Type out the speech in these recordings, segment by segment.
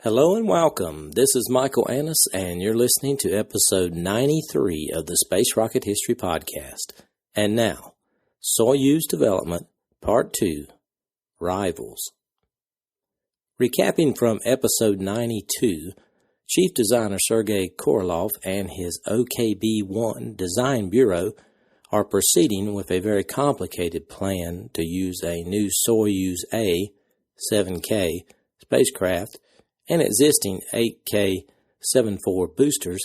Hello and welcome. This is Michael Annis, and you're listening to episode 93 of the Space Rocket History Podcast. And now, Soyuz Development, Part 2, Rivals. Recapping from episode 92, Chief Designer Sergei Korolev and his OKB-1 Design Bureau are proceeding with a very complicated plan to use a new Soyuz A 7K spacecraft and existing 8K-74 boosters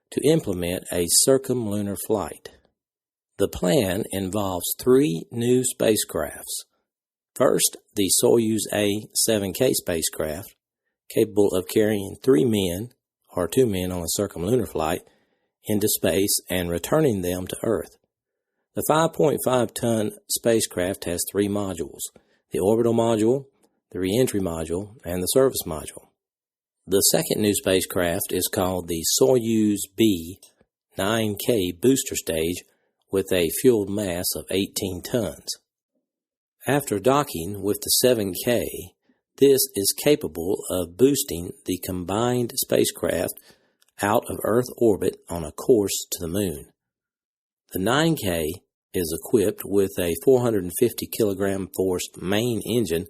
to implement a circumlunar flight. The plan involves 3 new spacecrafts. First, the Soyuz A 7K spacecraft, capable of carrying 3 men, or 2 men on a circumlunar flight, into space and returning them to Earth. The 5.5-ton spacecraft has 3 modules: the orbital module, the re-entry module, and the service module. The second new spacecraft is called the Soyuz B 9K booster stage with a fueled mass of 18 tons. After docking with the 7K, this is capable of boosting the combined spacecraft out of Earth orbit on a course to the Moon. The 9K is equipped with a 450 kilogram forced main engine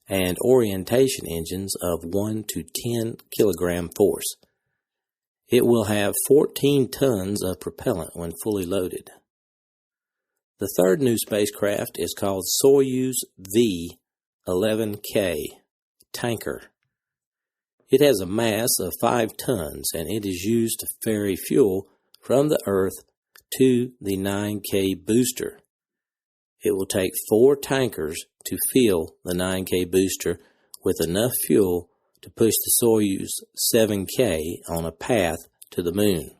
and orientation engines of 1 to 10 kilogram force. It will have 14 tons of propellant when fully loaded. The third new spacecraft is called Soyuz V 11K tanker. It has a mass of 5 tons and it is used to ferry fuel from the Earth to the 9K booster. It will take 4 tankers to fill the 9K booster with enough fuel to push the Soyuz 7K on a path to the Moon.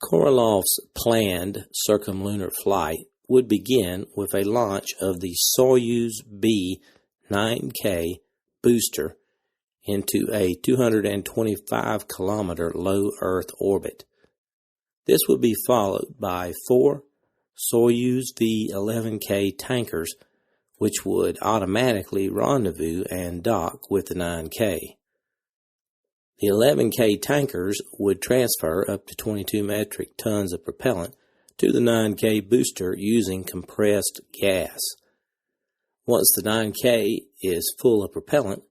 Korolev's planned circumlunar flight would begin with a launch of the Soyuz B 9K booster into a 225-kilometer low Earth orbit. This would be followed by 4 Soyuz V 11K tankers, which would automatically rendezvous and dock with the 9K. The 11K tankers would transfer up to 22 metric tons of propellant to the 9K booster using compressed gas. Once the 9K is full of propellant,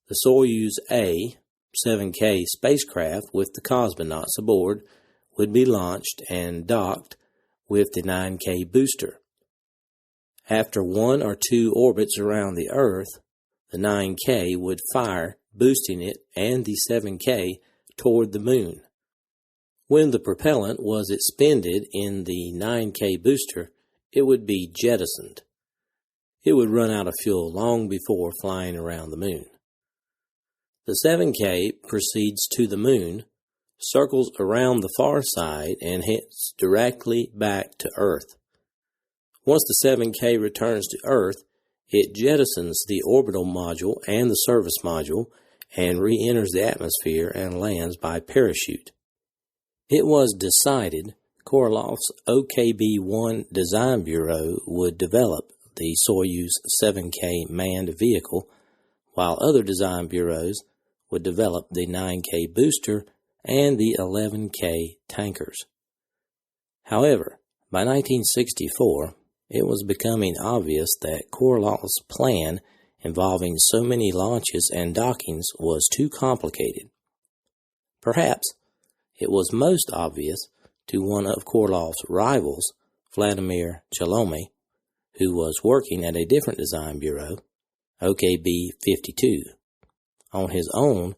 the Soyuz A 7K spacecraft with the cosmonauts aboard would be launched and docked with the 9K booster. After 1 or 2 orbits around the Earth, the 9K would fire, boosting it and the 7K toward the Moon. When the propellant was expended in the 9K booster, it would be jettisoned. It would run out of fuel long before flying around the Moon. The 7K proceeds to the Moon, circles around the far side, and heads directly back to Earth. Once the 7K returns to Earth, it jettisons the orbital module and the service module and re-enters the atmosphere and lands by parachute. It was decided Korolev's OKB-1 Design Bureau would develop the Soyuz 7K manned vehicle, while other design bureaus would develop the 9K booster and the 11K tankers. However, by 1964, it was becoming obvious that Korolev's plan involving so many launches and dockings was too complicated. Perhaps it was most obvious to one of Korolev's rivals, Vladimir Chalomey, who was working at a different design bureau, OKB-52, on his own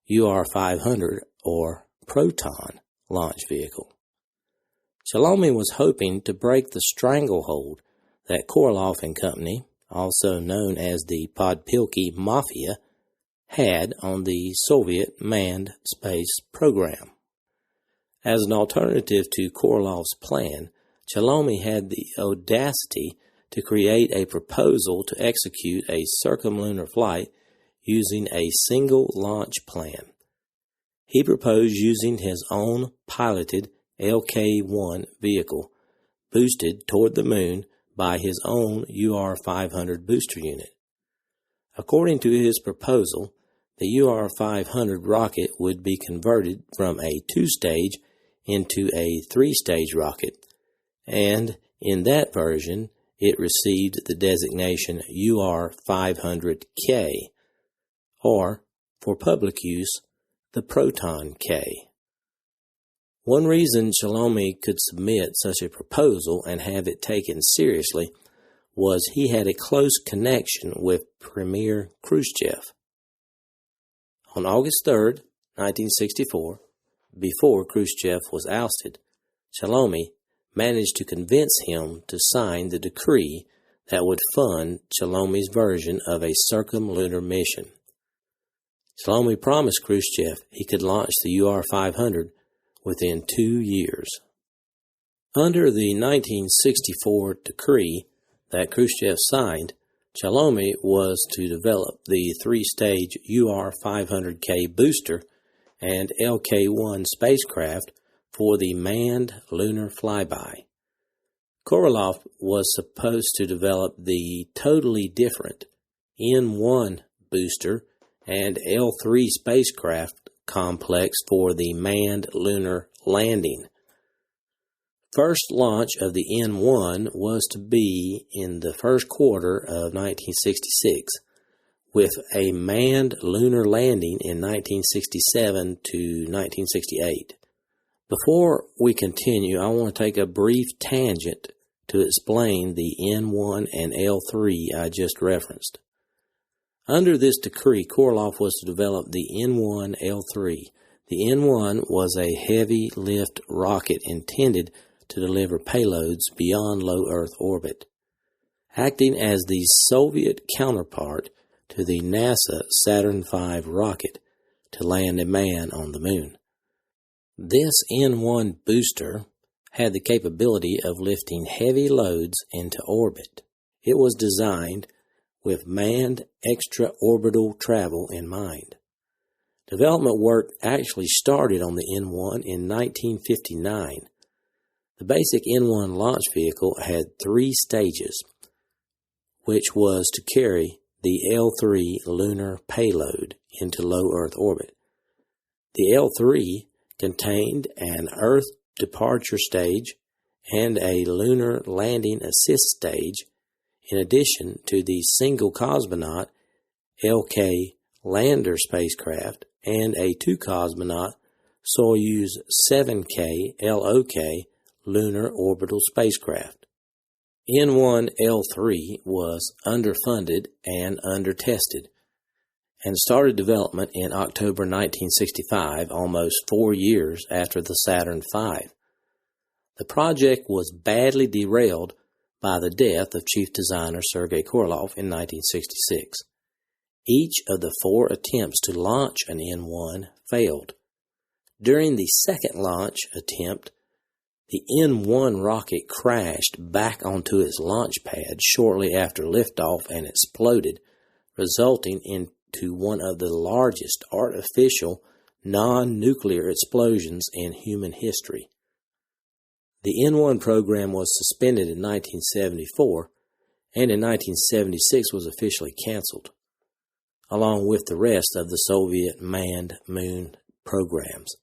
UR-500 or Proton launch vehicle. Chalomey was hoping to break the stranglehold that Korolev and Company, also known as the Podpilky Mafia, had on the Soviet manned space program. As an alternative to Korolev's plan, Chalomey had the audacity to create a proposal to execute a circumlunar flight using a single launch plan. He proposed using his own piloted LK-1 vehicle, boosted toward the Moon by his own UR-500 booster unit. According to his proposal, the UR-500 rocket would be converted from a two-stage into a three-stage rocket, and in that version, it received the designation UR-500K, or, for public use, the Proton K. One reason Shalomi could submit such a proposal and have it taken seriously was he had a close connection with Premier Khrushchev. On August 3, 1964, before Khrushchev was ousted, Shalomi managed to convince him to sign the decree that would fund Shalomi's version of a circumlunar mission. Shalomi promised Khrushchev he could launch the UR-500 within 2 years. Under the 1964 decree that Khrushchev signed, Shalomi was to develop the three-stage UR-500K booster and LK-1 spacecraft for the manned lunar flyby. Korolev was supposed to develop the totally different N-1 booster and L-3 spacecraft complex for the manned lunar landing. First launch of the N-1 was to be in the first quarter of 1966, with a manned lunar landing in 1967 to 1968. Before we continue, I want to take a brief tangent to explain the N-1 and L-3 I just referenced. Under this decree, Korolev was to develop the N-1 L-3. The N-1 was a heavy lift rocket intended to deliver payloads beyond low Earth orbit, acting as the Soviet counterpart to the NASA Saturn V rocket to land a man on the moon. This N-1 booster had the capability of lifting heavy loads into orbit. It was designed with manned extra-orbital travel in mind. Development work actually started on the N-1 in 1959. The basic N-1 launch vehicle had 3 stages, which was to carry the L-3 lunar payload into low Earth orbit. The L-3 contained an Earth departure stage and a lunar landing assist stage, in addition to the single cosmonaut LK lander spacecraft and a 2-cosmonaut Soyuz 7K LOK lunar orbital spacecraft. N-1L3 was underfunded and undertested, and started development in October 1965, almost 4 years after the Saturn V. The project was badly derailed by the death of chief designer Sergei Korolev in 1966. Each of the 4 attempts to launch an N-1 failed. During the second launch attempt, the N-1 rocket crashed back onto its launch pad shortly after liftoff and exploded, resulting into one of the largest artificial non-nuclear explosions in human history. The N-1 program was suspended in 1974 and in 1976 was officially canceled, along with the rest of the Soviet manned moon programs.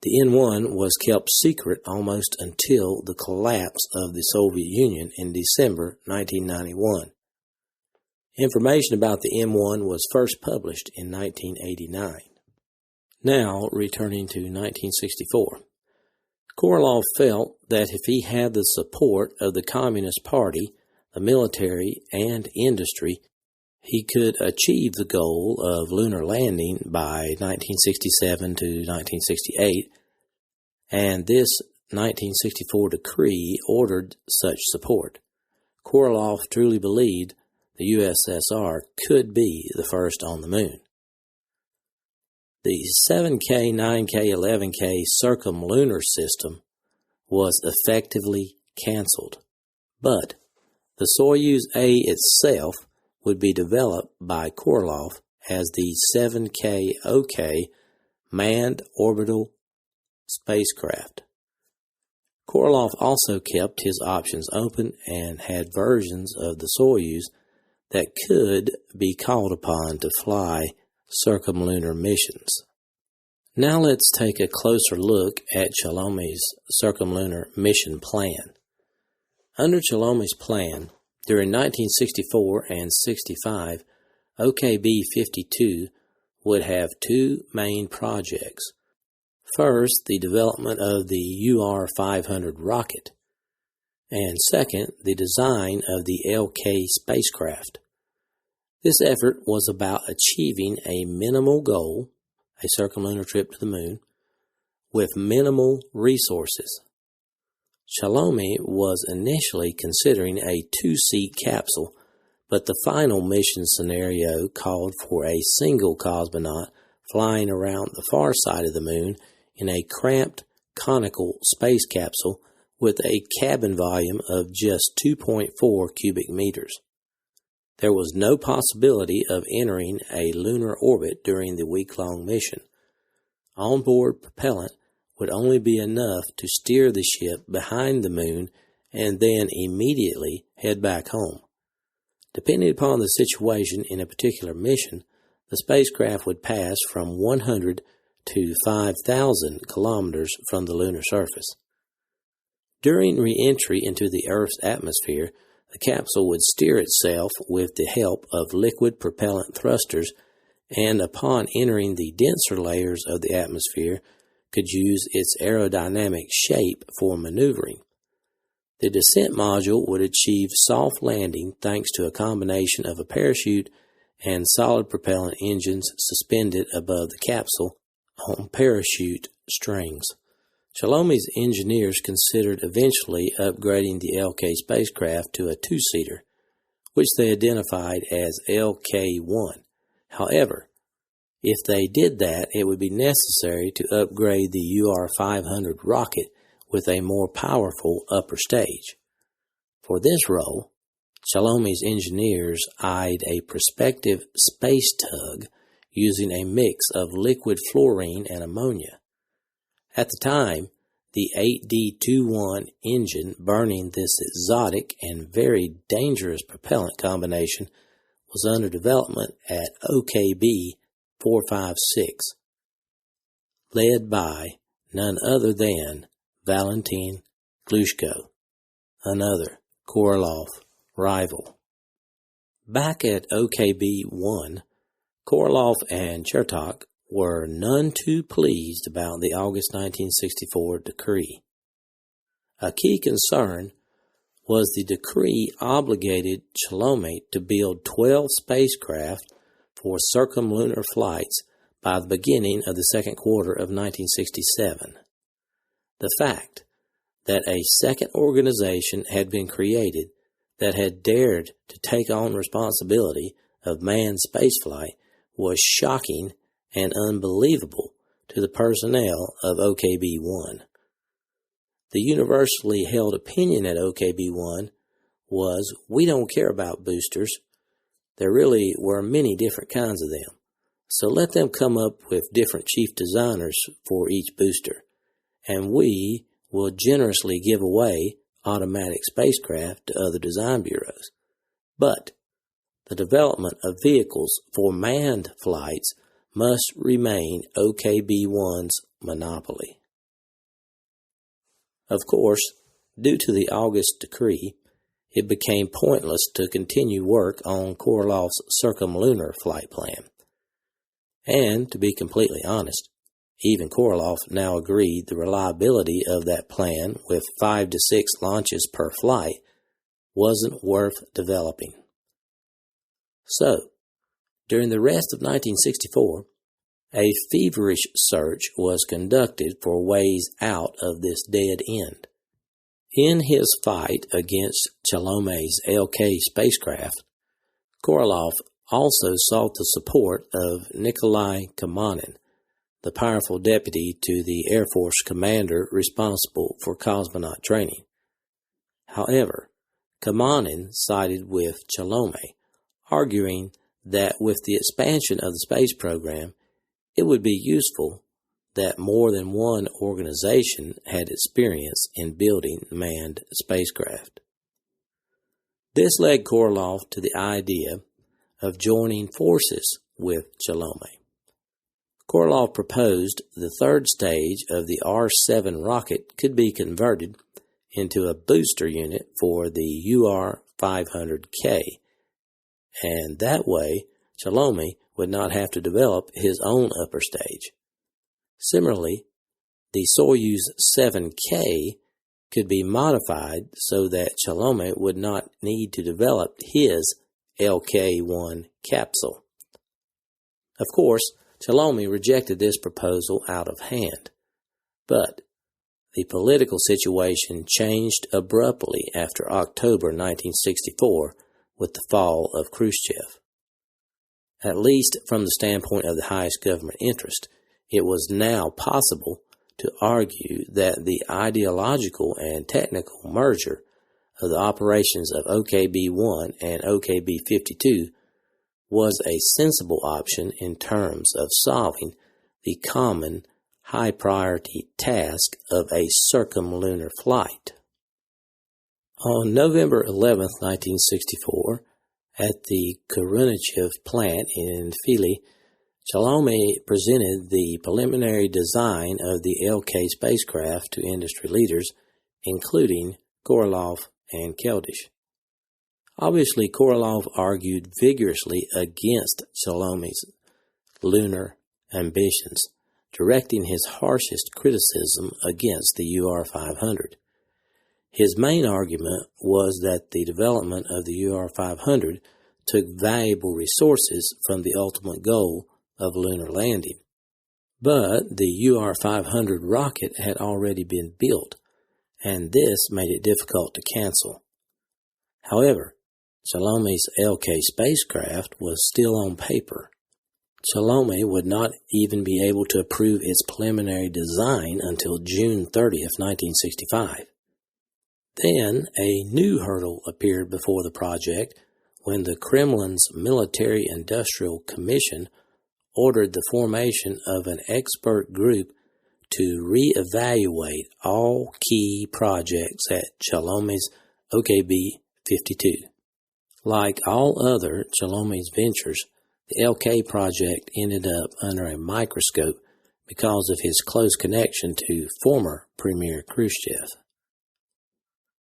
The N-1 was kept secret almost until the collapse of the Soviet Union in December 1991. Information about the M1 was first published in 1989. Now, returning to 1964. Korolev felt that if he had the support of the Communist Party, the military, and industry, he could achieve the goal of lunar landing by 1967 to 1968, and this 1964 decree ordered such support. Korolev truly believed the USSR could be the first on the moon. The 7K, 9K, 11K circumlunar system was effectively canceled, but the Soyuz A itself would be developed by Korolev as the 7K OK manned orbital spacecraft. Korolev also kept his options open and had versions of the Soyuz that could be called upon to fly circumlunar missions. Now let's take a closer look at Chalomey's circumlunar mission plan. Under Chalomey's plan, during 1964 and 65, OKB-52 would have two main projects. First, the development of the UR-500 rocket, and second, the design of the LK spacecraft. This effort was about achieving a minimal goal, a circumlunar trip to the moon, with minimal resources. Chalomey was initially considering a two-seat capsule, but the final mission scenario called for a single cosmonaut flying around the far side of the moon in a cramped, conical space capsule with a cabin volume of just 2.4 cubic meters. There was no possibility of entering a lunar orbit during the week-long mission. Onboard propellant would only be enough to steer the ship behind the moon and then immediately head back home. Depending upon the situation in a particular mission, the spacecraft would pass from 100 to 5,000 kilometers from the lunar surface. During re-entry into the Earth's atmosphere, the capsule would steer itself with the help of liquid propellant thrusters, and upon entering the denser layers of the atmosphere, could use its aerodynamic shape for maneuvering. The descent module would achieve soft landing thanks to a combination of a parachute and solid propellant engines suspended above the capsule on parachute strings. Chalomey's engineers considered eventually upgrading the LK spacecraft to a two-seater, which they identified as LK-1. However, if they did that, it would be necessary to upgrade the UR-500 rocket with a more powerful upper stage. For this role, Chalomey's engineers eyed a prospective space tug using a mix of liquid fluorine and ammonia. At the time, the 8D21 engine burning this exotic and very dangerous propellant combination was under development at OKB 456, led by none other than Valentin Glushko, another Korolev rival. Back at OKB-1, Korolev and Chertok were none too pleased about the August 1964 decree. A key concern was the decree obligated Chalomey to build 12 spacecraft for circumlunar flights by the beginning of the second quarter of 1967. The fact that a second organization had been created that had dared to take on responsibility of manned spaceflight was shocking and unbelievable to the personnel of OKB-1. The universally held opinion at OKB-1 was, we don't care about boosters. There really were many different kinds of them, so let them come up with different chief designers for each booster, and we will generously give away automatic spacecraft to other design bureaus. But the development of vehicles for manned flights must remain OKB-1's monopoly. Of course, due to the August decree, it became pointless to continue work on Korolev's circumlunar flight plan. And, to be completely honest, even Korolev now agreed the reliability of that plan with 5 to 6 launches per flight wasn't worth developing. So, during the rest of 1964, a feverish search was conducted for ways out of this dead end. In his fight against Chalomey's LK spacecraft, Korolev also sought the support of Nikolai Kamanin, the powerful deputy to the Air Force commander responsible for cosmonaut training. However, Kamanin sided with Chalomey, arguing that with the expansion of the space program, it would be useful that more than one organization had experience in building manned spacecraft. This led Korolev to the idea of joining forces with Chalomey. Korolev proposed the third stage of the R-7 rocket could be converted into a booster unit for the UR-500K, and that way Shalomi would not have to develop his own upper stage. Similarly, the Soyuz 7K could be modified so that Shalomi would not need to develop his LK-1 capsule. Of course, Shalomi rejected this proposal out of hand, but the political situation changed abruptly after October 1964 with the fall of Khrushchev. At least from the standpoint of the highest government interest, it was now possible to argue that the ideological and technical merger of the operations of OKB-1 and OKB-52 was a sensible option in terms of solving the common high-priority task of a circumlunar flight. On November 11, 1964, at the Khrunichev plant in Philly, Shalomi presented the preliminary design of the LK spacecraft to industry leaders, including Korolev and Keldysh. Obviously, Korolev argued vigorously against Shalomi's lunar ambitions, directing his harshest criticism against the UR-500. His main argument was that the development of the UR-500 took valuable resources from the ultimate goal of lunar landing. But the UR-500 rocket had already been built, and this made it difficult to cancel. However, Shalomi's LK spacecraft was still on paper. Shalomi would not even be able to approve its preliminary design until June 30, 1965. Then a new hurdle appeared before the project when the Kremlin's Military-Industrial Commission ordered the formation of an expert group to re-evaluate all key projects at Shalomi's OKB-52. Like all other Shalomi's ventures, the LK project ended up under a microscope because of his close connection to former Premier Khrushchev.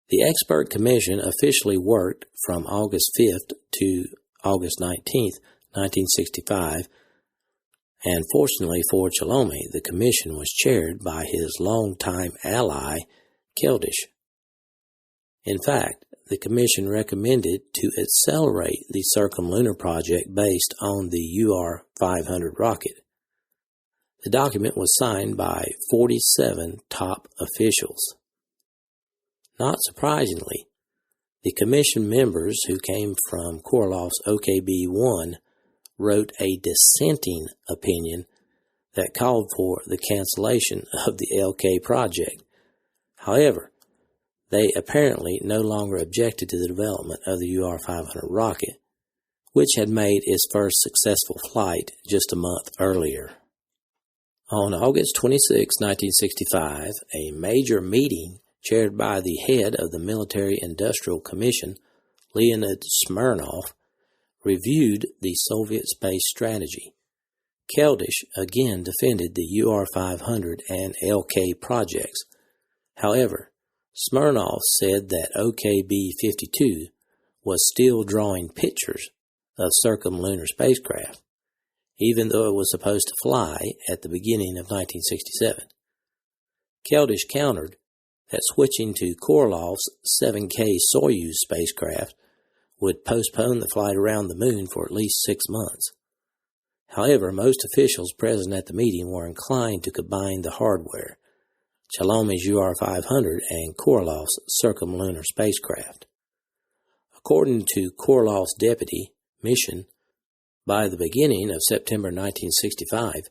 The expert commission officially worked from August 5th to August 19th, 1965, and fortunately for Shalomi, the commission was chaired by his longtime ally, Keldysh. In fact, the commission recommended to accelerate the circumlunar project based on the UR-500 rocket. The document was signed by 47 top officials. Not surprisingly, the commission members who came from Korolev's OKB-1 wrote a dissenting opinion that called for the cancellation of the LK project. However, they apparently no longer objected to the development of the UR-500 rocket, which had made its first successful flight just a month earlier. On August 26, 1965, a major meeting chaired by the head of the Military-Industrial Commission, Leonid Smirnov, reviewed the Soviet space strategy. Keldysh again defended the UR-500 and LK projects. However, Smirnov said that OKB-52 was still drawing pictures of circumlunar spacecraft, even though it was supposed to fly at the beginning of 1967. Keldysh countered that switching to Korolev's 7K Soyuz spacecraft would postpone the flight around the moon for at least 6 months. However, most officials present at the meeting were inclined to combine the hardware, Shalomi's UR-500 and Korolev's circumlunar spacecraft. According to Korolev's deputy mission, by the beginning of September 1965,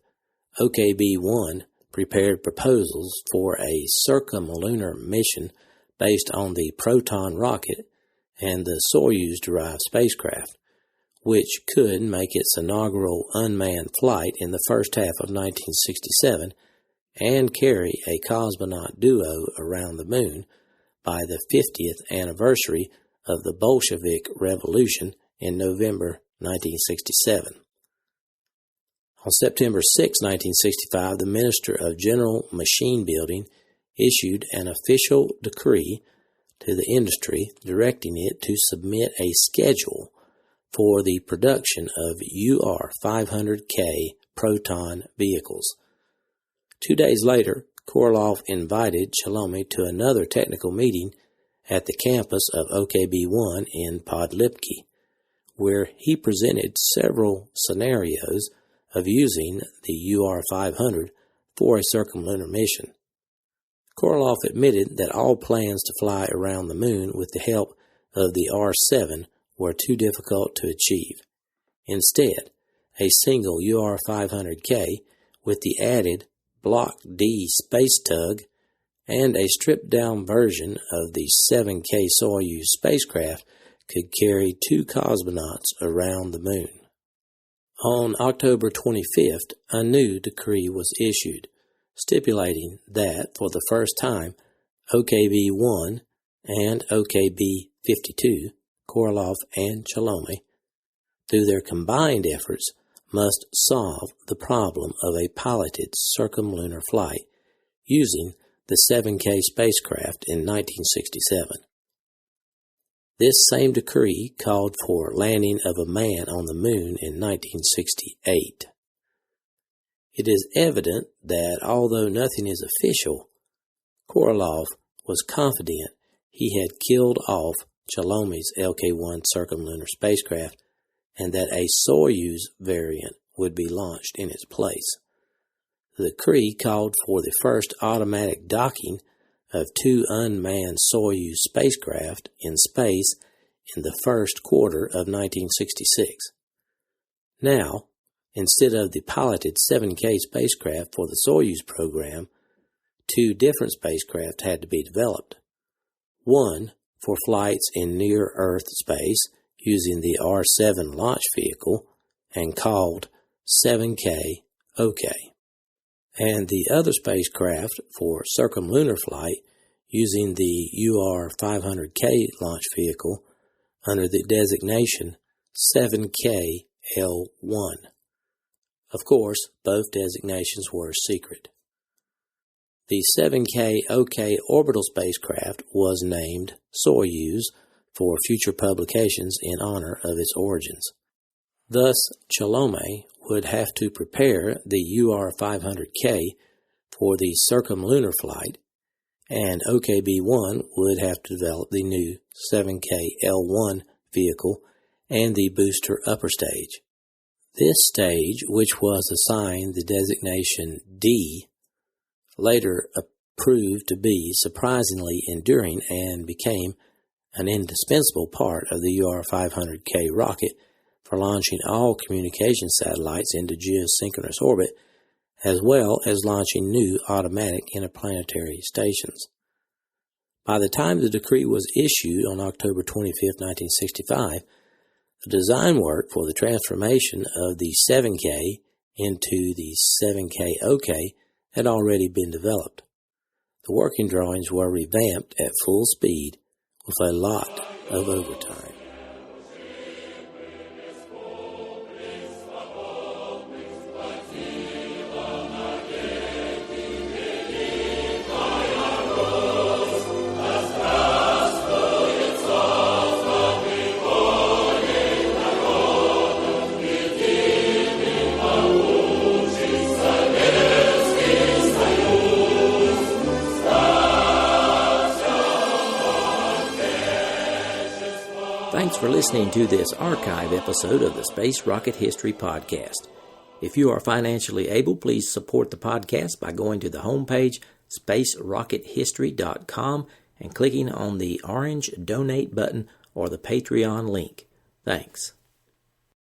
OKB-1 prepared proposals for a circumlunar mission based on the Proton rocket and the Soyuz-derived spacecraft, which could make its inaugural unmanned flight in the first half of 1967 and carry a cosmonaut duo around the moon by the 50th anniversary of the Bolshevik Revolution in November 1967. On September 6, 1965, the Minister of General Machine Building issued an official decree to the industry directing it to submit a schedule for the production of UR-500K Proton vehicles. 2 days later, Korolev invited Chalomey to another technical meeting at the campus of OKB-1 in Podlipki, where he presented several scenarios of using the UR-500 for a circumlunar mission. Korolev admitted that all plans to fly around the moon with the help of the R-7 were too difficult to achieve. Instead, a single UR-500K with the added Block D space tug and a stripped-down version of the 7K Soyuz spacecraft could carry 2 cosmonauts around the moon. On October 25th, a new decree was issued, stipulating that, for the first time, OKB-1 and OKB-52, Korolev and Chalomey, through their combined efforts, must solve the problem of a piloted circumlunar flight using the 7K spacecraft in 1967. This same decree called for landing of a man on the moon in 1968. It is evident that although nothing is official, Korolev was confident he had killed off Chalomey's LK-1 circumlunar spacecraft and that a Soyuz variant would be launched in its place. The decree called for the first automatic docking of 2 unmanned Soyuz spacecraft in space in the first quarter of 1966. Now, instead of the piloted 7K spacecraft for the Soyuz program, 2 different spacecraft had to be developed. One for flights in near-Earth space using the R-7 launch vehicle and called 7K OK, and the other spacecraft for circumlunar flight using the UR-500K launch vehicle under the designation 7K-L1. Of course, both designations were secret. The 7K OK orbital spacecraft was named Soyuz for future publications in honor of its origins. Thus, Chalomey would have to prepare the UR-500K for the circumlunar flight, and OKB-1 would have to develop the new 7K-L1 vehicle and the booster upper stage. This stage, which was assigned the designation D, later proved to be surprisingly enduring and became an indispensable part of the UR-500K rocket for launching all communication satellites into geosynchronous orbit, as well as launching new automatic interplanetary stations. By the time the decree was issued on October 25, 1965, the design work for the transformation of the 7K into the 7K OK had already been developed. The working drawings were revamped at full speed with a lot of overtime. Thanks for listening to this archive episode of the Space Rocket History Podcast. If you are financially able, please support the podcast by going to the homepage, spacerockethistory.com, and clicking on the orange Donate button or the Patreon link. Thanks.